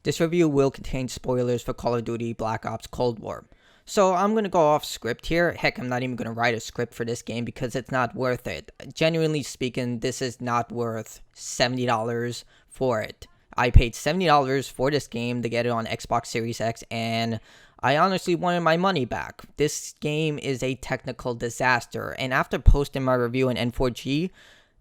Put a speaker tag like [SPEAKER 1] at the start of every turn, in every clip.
[SPEAKER 1] This review will contain spoilers for Call of Duty Black Ops Cold War. So I'm going to go off script here. Heck, I'm not even going to write a script for this game because it's not worth it. Genuinely speaking, this is not worth $70 for it. I paid $70 for this game to get it on Xbox Series X, and I honestly wanted my money back. This game is a technical disaster, and after posting my review on N4G,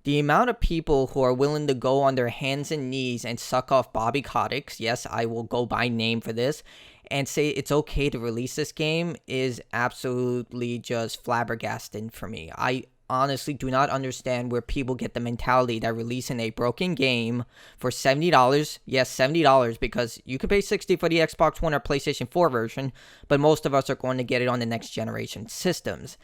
[SPEAKER 1] the amount of people who are willing to go on their hands and knees and suck off Bobby Kotick's, yes, I will go by name for this, and say it's okay to release this game is absolutely just flabbergasting for me. I honestly do not understand where people get the mentality that releasing a broken game for $70, yes, $70, because you can pay $60 for the Xbox One or PlayStation 4 version, but most of us are going to get it on the next generation systems.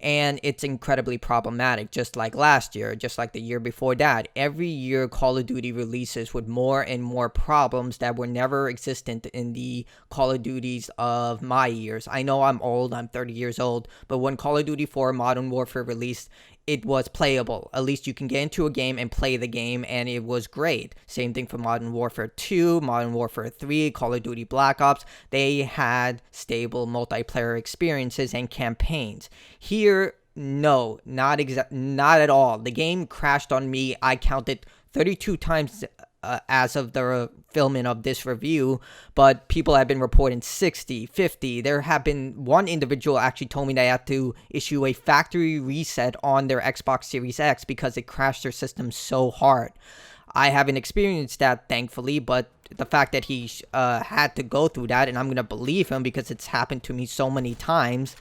[SPEAKER 1] And it's incredibly problematic, just like last year, just like the year before that. Every year, Call of Duty releases with more and more problems that were never existent in the Call of Duties of my years. I know I'm old, I'm 30 years old, but when Call of Duty 4 Modern Warfare released, it was playable. At least you can get into a game and play the game, and it was great. Same thing for Modern Warfare 2, Modern Warfare 3, Call of Duty Black Ops. They had stable multiplayer experiences and campaigns. Here, no, not at all. The game crashed on me. I counted 32 times as of the filming of this review, but people have been reporting 60, 50. There have been one individual actually told me they had to issue a factory reset on their Xbox Series X because it crashed their system so hard. I haven't experienced that, thankfully, but the fact that he had to go through that, and I'm going to believe him because it's happened to me so many times,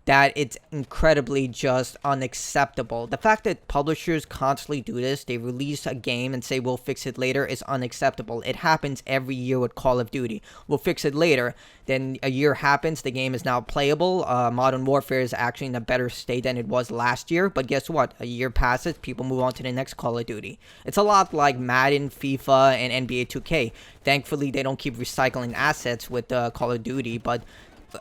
[SPEAKER 1] that it's incredibly just unacceptable. The fact that publishers constantly do this, they release a game and say we'll fix it later, is unacceptable. It happens every year with Call of Duty. We'll fix it later. Then a year happens, the game is now playable. Modern Warfare is actually in a better state than it was last year, but guess what? A year passes, people move on to the next Call of Duty. It's a lot like Madden, FIFA, and NBA 2K. Thankfully, they don't keep recycling assets with Call of Duty, but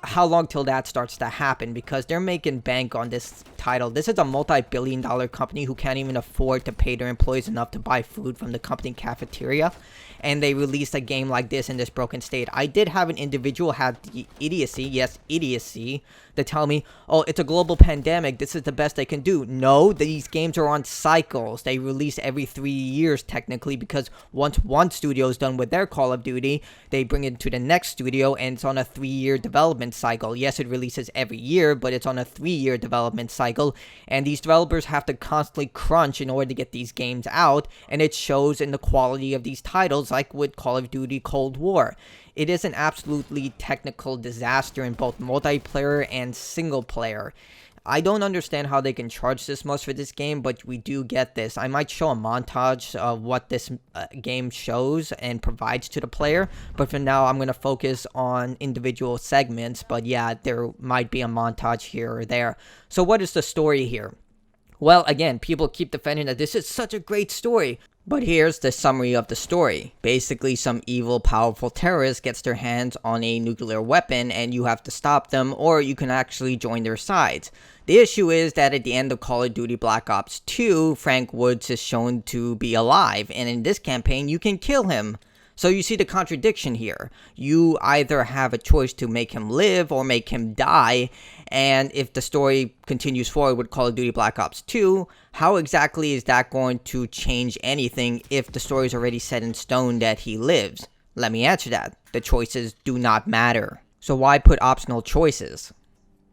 [SPEAKER 1] how long till that starts to happen? Because they're making bank on this title. This is a multi-billion-dollar company who can't even afford to pay their employees enough to buy food from the company cafeteria, and they released a game like this in this broken state. I did have an individual have the idiocy, yes, idiocy, to tell me, oh, it's a global pandemic, this is the best they can do. No, these games are on cycles. They release every 3 years technically, because once one studio is done with their Call of Duty, they bring it to the next studio, and it's on a 3-year development cycle. Yes, it releases every year, but it's on a 3-year development cycle, and these developers have to constantly crunch in order to get these games out, and it shows in the quality of these titles, like with Call of Duty Cold War. It is an absolutely technical disaster in both multiplayer and single player. I don't understand how they can charge this much for this game, but we do get this. I might show a montage of what this game shows and provides to the player, but for now I'm going to focus on individual segments, but yeah, there might be a montage here or there. So what is the story here? Well, again, people keep defending that this is such a great story. But here's the summary of the story. Basically, some evil, powerful terrorist gets their hands on a nuclear weapon and you have to stop them, or you can actually join their sides. The issue is that at the end of Call of Duty Black Ops 2, Frank Woods is shown to be alive, and in this campaign, you can kill him. So you see the contradiction here. You either have a choice to make him live or make him die, and if the story continues forward with Call of Duty Black Ops 2, how exactly is that going to change anything if the story is already set in stone that he lives? Let me answer that. The choices do not matter. So why put optional choices?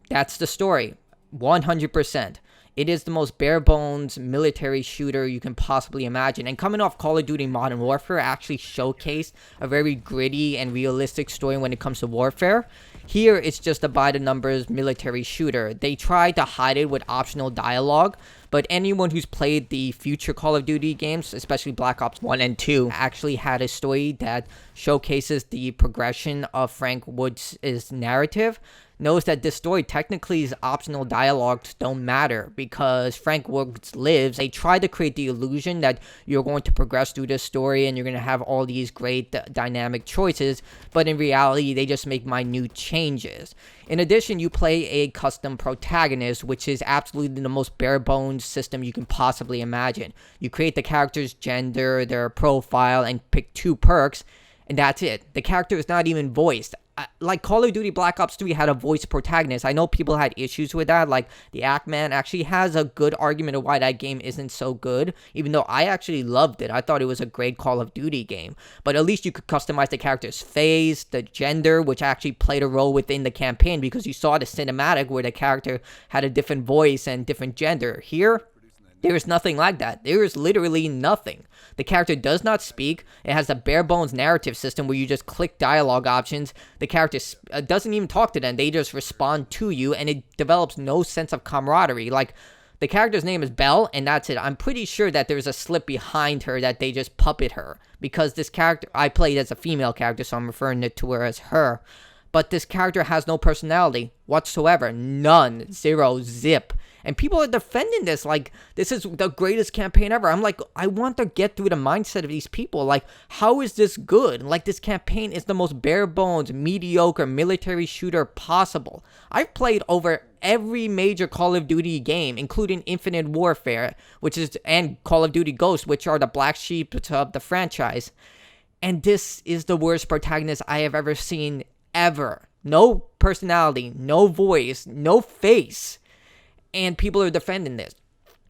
[SPEAKER 1] That's the story. 100%. It is the most bare-bones military shooter you can possibly imagine. And coming off Call of Duty Modern Warfare actually showcased a very gritty and realistic story when it comes to warfare. Here, it's just a by-the-numbers military shooter. They tried to hide it with optional dialogue, but anyone who's played the future Call of Duty games, especially Black Ops 1 and 2, actually had a story that showcases the progression of Frank Woods' narrative. Knows that this story technically is optional dialogues don't matter because Frank Woods lives. They try to create the illusion that you're going to progress through this story and you're going to have all these great dynamic choices, but in reality, they just make minute changes. In addition, you play a custom protagonist, which is absolutely the most bare-bones system you can possibly imagine. You create the character's gender, their profile, and pick 2 perks, And that's it. The character is not even voiced. Like Call of Duty Black Ops 3 had a voiced protagonist. I know people had issues with that. Like the Ackman actually has a good argument of why that game isn't so good, even though I actually loved it. I thought it was a great Call of Duty game. But at least you could customize the character's face, the gender, which actually played a role within the campaign because you saw the cinematic where the character had a different voice and different gender. Here, there is nothing like that. There is literally nothing. The character does not speak. It has a bare bones narrative system where you just click dialogue options. The character doesn't even talk to them. They just respond to you, and it develops no sense of camaraderie. Like, the character's name is Belle, and that's it. I'm pretty sure that there's a slip behind her that they just puppet her. Because this character, I played as a female character, so I'm referring to her as her. But this character has no personality whatsoever. None. Zero. Zip. And people are defending this like this is the greatest campaign ever. I'm like, I want to get through the mindset of these people. Like, how is this good? Like, this campaign is the most bare bones, mediocre military shooter possible. I've played over every major Call of Duty game, including Infinite Warfare, and Call of Duty Ghosts, which are the black sheep of the franchise. And this is the worst protagonist I have ever seen, ever. No personality, no voice, no face. And people are defending this.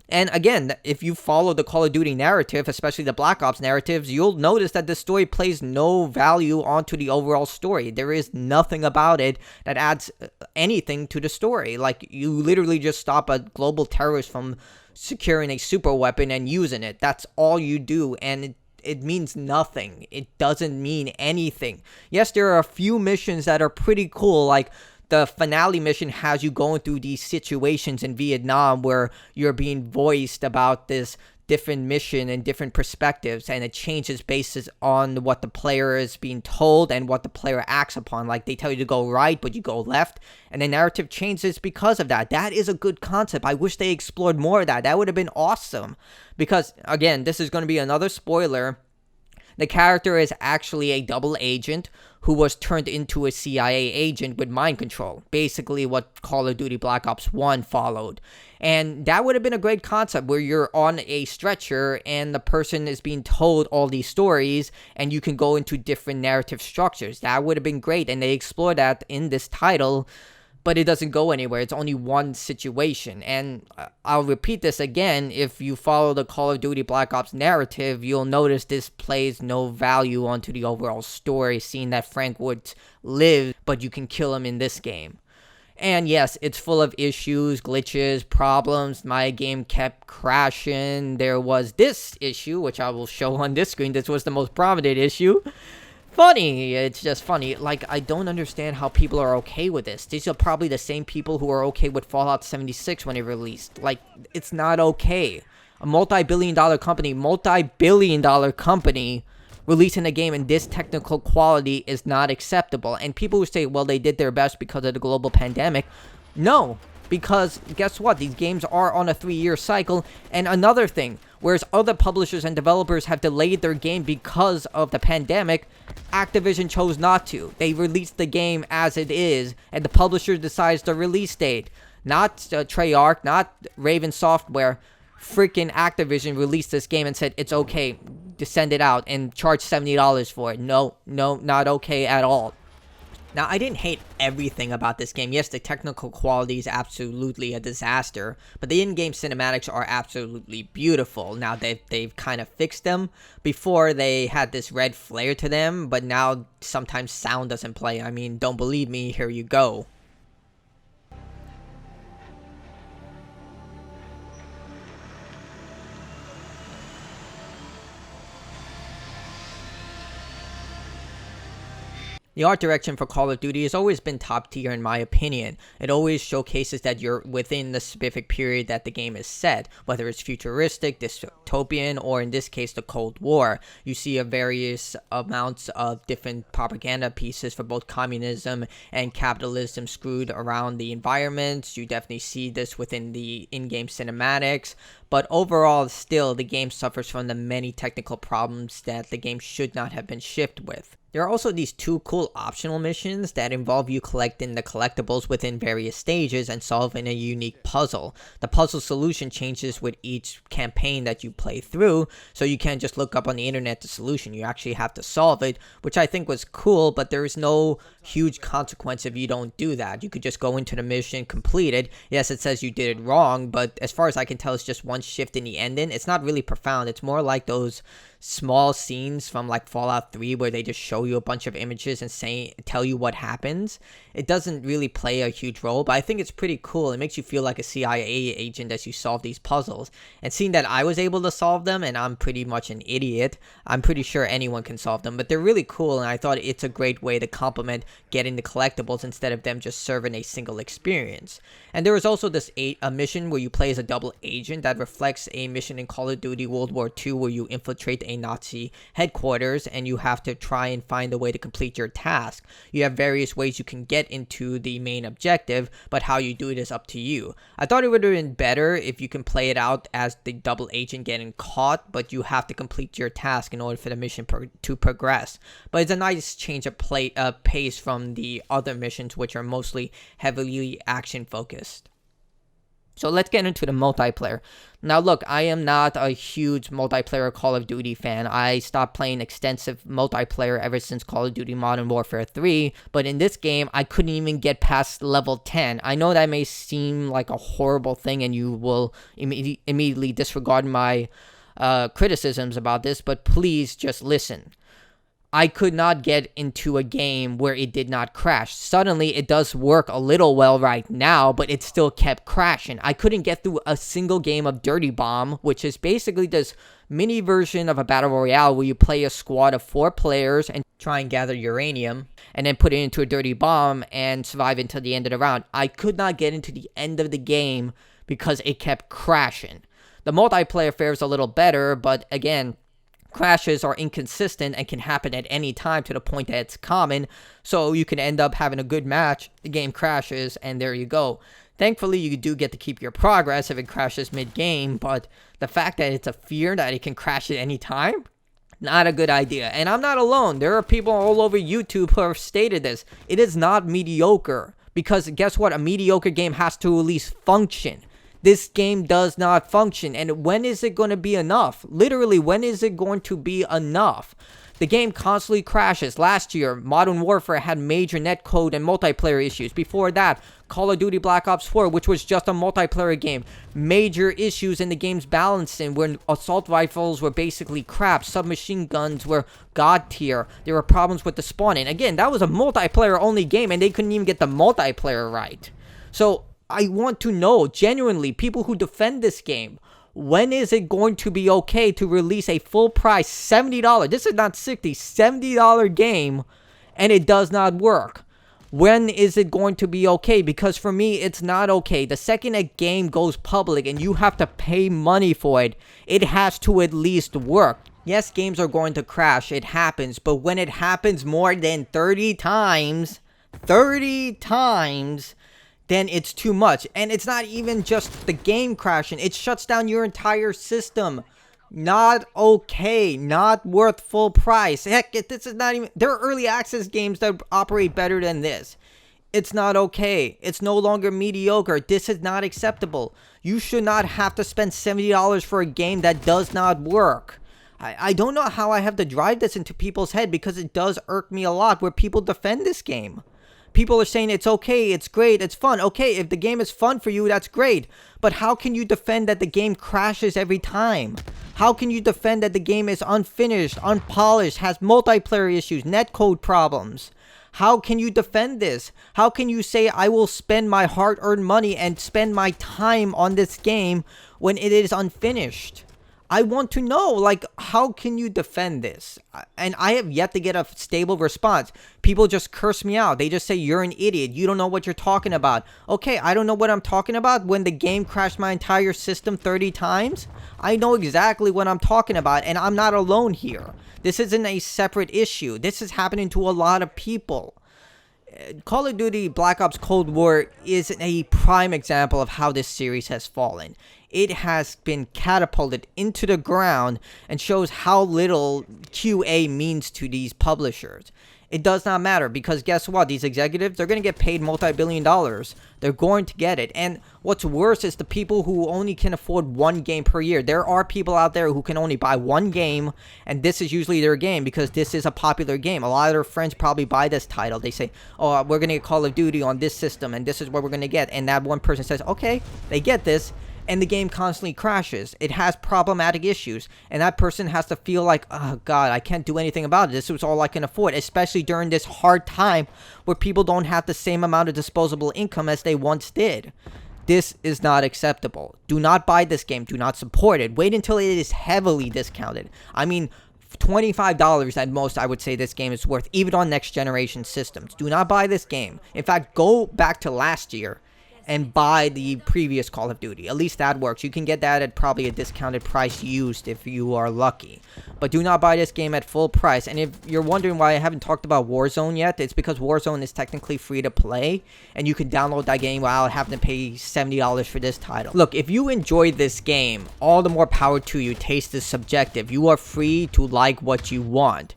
[SPEAKER 1] And again, if you follow the Call of Duty narrative, especially the Black Ops narratives, you'll notice that the story plays no value onto the overall story. There is nothing about it that adds anything to the story. Like, you literally just stop a global terrorist from securing a super weapon and using it. That's all you do, and it means nothing. It doesn't mean anything. Yes, there are a few missions that are pretty cool, like the finale mission has you going through these situations in Vietnam where you're being voiced about this different mission and different perspectives, and it changes based on what the player is being told and what the player acts upon. Like, they tell you to go right, but you go left, and the narrative changes because of that. That is a good concept. I wish they explored more of that. That would have been awesome. Because, again, this is going to be another spoiler. The character is actually a double agent who was turned into a CIA agent with mind control. Basically what Call of Duty Black Ops 1 followed. And that would have been a great concept where you're on a stretcher and the person is being told all these stories and you can go into different narrative structures. That would have been great, and they explore that in this title. But it doesn't go anywhere. It's only one situation. And I'll repeat this again. If you follow the Call of Duty Black Ops narrative, you'll notice this plays no value onto the overall story, seeing that Frank Woods lives, but you can kill him in this game. And yes, it's full of issues, glitches, problems. My game kept crashing. There was this issue, which I will show on this screen. This was the most prominent issue. Funny. It's just funny. Like, I don't understand how people are okay with this. These are probably the same people who are okay with Fallout 76 when it released. Like, it's not okay. A multi-billion dollar company releasing a game in this technical quality is not acceptable. And people who say, well, they did their best because of the global pandemic. No, because guess what? These games are on a 3-year cycle. And another thing, whereas other publishers and developers have delayed their game because of the pandemic, Activision chose not to. They released the game as it is, and the publisher decides the release date. Not Treyarch, not Raven Software. Freaking Activision released this game and said, it's okay to send it out and charge $70 for it. No, not okay at all. Now, I didn't hate everything about this game. Yes, the technical quality is absolutely a disaster, but the in-game cinematics are absolutely beautiful. Now, they've kind of fixed them. Before, they had this red flare to them, but now sometimes sound doesn't play. I mean, don't believe me, here you go. The art direction for Call of Duty has always been top tier in my opinion. It always showcases that you're within the specific period that the game is set, whether it's futuristic, dystopian, or in this case the Cold War. You see various amounts of different propaganda pieces for both communism and capitalism screwed around the environments. You definitely see this within the in-game cinematics. But overall, still, the game suffers from the many technical problems that the game should not have been shipped with. There are also these 2 cool optional missions that involve you collecting the collectibles within various stages and solving a unique puzzle. The puzzle solution changes with each campaign that you play through, so you can't just look up on the internet the solution. You actually have to solve it, which I think was cool, but there is no huge consequence if you don't do that. You could just go into the mission, complete it. Yes, it says you did it wrong, but as far as I can tell, it's just one shift in the ending. It's not really profound. It's more like those small scenes from like Fallout 3 where they just show you a bunch of images and tell you what happens. It doesn't really play a huge role, but I think it's pretty cool. It makes you feel like a CIA agent as you solve these puzzles. And seeing that I was able to solve them, and I'm pretty much an idiot, I'm pretty sure anyone can solve them, but they're really cool, and I thought it's a great way to complement getting the collectibles instead of them just serving a single experience. And there was also this a mission where you play as a double agent that reflects a mission in Call of Duty World War II where you infiltrate a Nazi headquarters and you have to try and find a way to complete your task. You have various ways you can get into the main objective, but how you do it is up to you. I thought it would have been better if you can play it out as the double agent getting caught, but you have to complete your task in order for the mission to progress. But it's a nice change of pace from the other missions, which are mostly heavily action focused. So let's get into the multiplayer. Now look, I am not a huge multiplayer Call of Duty fan. I stopped playing extensive multiplayer ever since Call of Duty Modern Warfare 3, but in this game, I couldn't even get past level 10. I know that may seem like a horrible thing and you will immediately disregard my criticisms about this, but please just listen. I could not get into a game where it did not crash. Suddenly, it does work a little well right now, but it still kept crashing. I couldn't get through a single game of Dirty Bomb, which is basically this mini version of a battle royale where you play a squad of 4 players and try and gather uranium and then put it into a dirty bomb and survive until the end of the round. I could not get into the end of the game because it kept crashing. The multiplayer fares a little better, but again, crashes are inconsistent and can happen at any time to the point that it's common, so you can end up having a good match, the game crashes, and there you go. Thankfully, you do get to keep your progress if it crashes mid-game, but the fact that it's a fear that it can crash at any time, not a good idea. And I'm not alone. There are people all over YouTube who have stated this. It is not mediocre, because guess what? A mediocre game has to at least function. This game does not function, and when is it going to be enough? Literally, when is it going to be enough? The game constantly crashes. Last year, Modern Warfare had major netcode and multiplayer issues. Before that, Call of Duty Black Ops 4, which was just a multiplayer game, major issues in the game's balancing, where assault rifles were basically crap, submachine guns were god tier, there were problems with the spawning. Again, that was a multiplayer only game, and they couldn't even get the multiplayer right. So I want to know, genuinely, people who defend this game, when is it going to be okay to release a full price $70, this is not $60, $70 game, and it does not work? When is it going to be okay? Because for me, it's not okay. The second a game goes public and you have to pay money for it, it has to at least work. Yes, games are going to crash, it happens, but when it happens more than 30 times, then it's too much. And it's not even just the game crashing. It shuts down your entire system. Not okay. Not worth full price. Heck, this is not even... There are early access games that operate better than this. It's not okay. It's no longer mediocre. This is not acceptable. You should not have to spend $70 for a game that does not work. I don't know how I have to drive this into people's head, because it does irk me a lot where people defend this game. People are saying it's okay, it's great, it's fun. Okay, if the game is fun for you, that's great. But how can you defend that the game crashes every time? How can you defend that the game is unfinished, unpolished, has multiplayer issues, netcode problems? How can you defend this? How can you say I will spend my hard-earned money and spend my time on this game when it is unfinished? I want to know, like, how can you defend this? And I have yet to get a stable response. People just curse me out. They just say, you're an idiot. You don't know what you're talking about. Okay, I don't know what I'm talking about when the game crashed my entire system 30 times. I know exactly what I'm talking about, and I'm not alone here. This isn't a separate issue. This is happening to a lot of people. Call of Duty Black Ops Cold War is a prime example of how this series has fallen. It has been catapulted into the ground and shows how little QA means to these publishers. It does not matter, because guess what? These executives, they're going to get paid multi-billion dollars. They're going to get it. And what's worse is the people who only can afford one game per year. There are people out there who can only buy one game, and this is usually their game because this is a popular game. A lot of their friends probably buy this title. They say, oh, we're going to get Call of Duty on this system, and this is what we're going to get. And that one person says, okay, they get this. And the game constantly crashes. It has problematic issues. And that person has to feel like, oh, God, I can't do anything about it. This was all I can afford. Especially during this hard time where people don't have the same amount of disposable income as they once did. This is not acceptable. Do not buy this game. Do not support it. Wait until it is heavily discounted. I mean, $25 at most, I would say this game is worth, even on next generation systems. Do not buy this game. In fact, go back to last year and buy the previous Call of Duty. At least that works. You can get that at probably a discounted price used if you are lucky. But do not buy this game at full price. And if you're wondering why I haven't talked about Warzone yet, it's because Warzone is technically free to play, and you can download that game without having to pay $70 for this title. Look, if you enjoyed this game, all the more power to you. Taste is subjective. You are free to like what you want.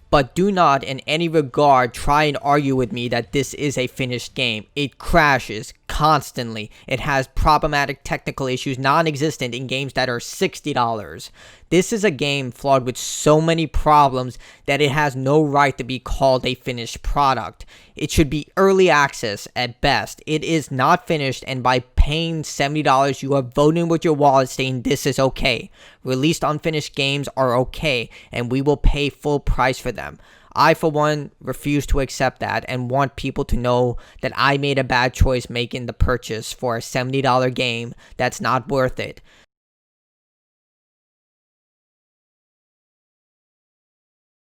[SPEAKER 1] But do not, in any regard, try and argue with me that this is a finished game. It crashes constantly. It has problematic technical issues non-existent in games that are $60. This is a game flawed with so many problems that it has no right to be called a finished product. It should be early access at best. It is not finished, and by paying $70, you are voting with your wallet saying this is okay. Released unfinished games are okay, and we will pay full price for them. I, for one, refuse to accept that and want people to know that I made a bad choice making the purchase for a $70 game that's not worth it.